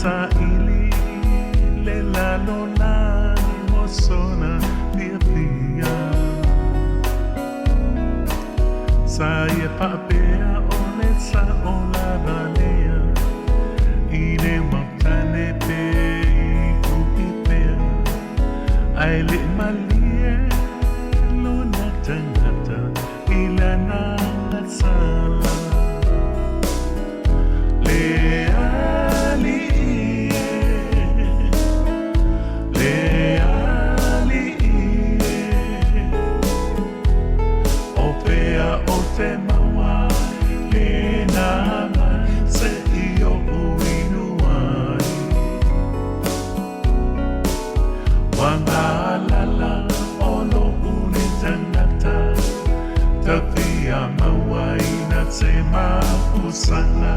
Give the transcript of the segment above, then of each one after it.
sa ili le lalo na mosona dia pia saya papea ole sa ola balea ine motane pe u ipea ai le malie lo na tangata ilana sala Sema usana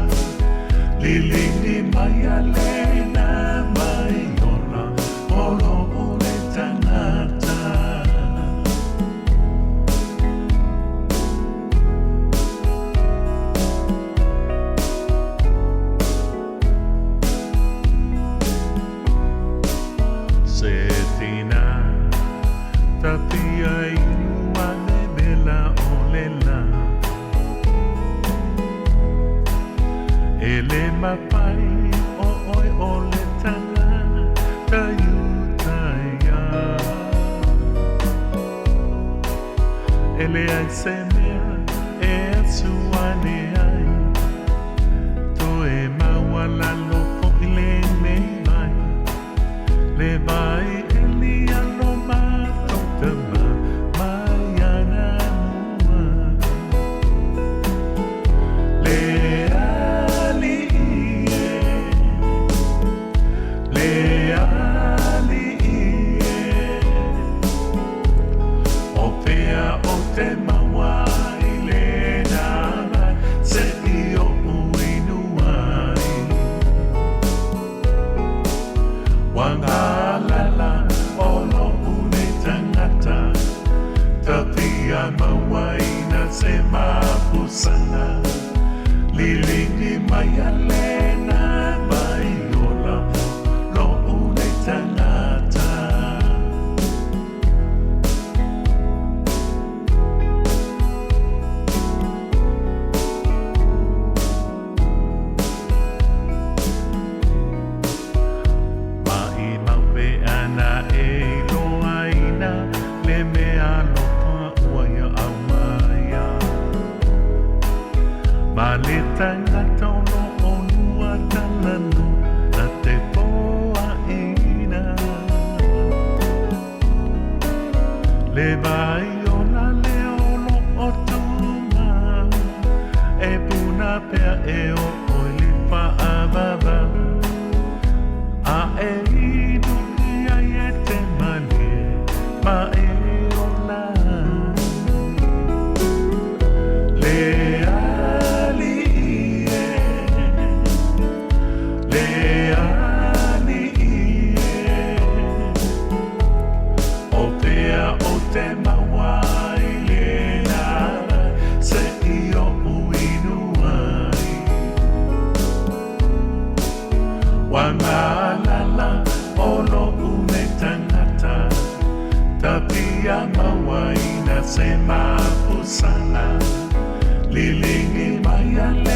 lilini mayalena mayona olo ole tanata setina tapia inuane bela olela ele mapai o oi ole tana tayutaya ele ai semea e suane ai to e mawala lopo ile me mai le vai eli alo ma totama mayana mua le Sema pusana lilingi mayalena mayola lo unetanata mai maupe ana e lo aina le mea lo waya amaya maleta ngatono onua talanu na te poa ina le vai ona le olo otuma e puna pea e o oilipa ababa a e idu ia e te mani ma e ola Wangalala olo umetangata tapia mawaina sema pusana lilingi mayala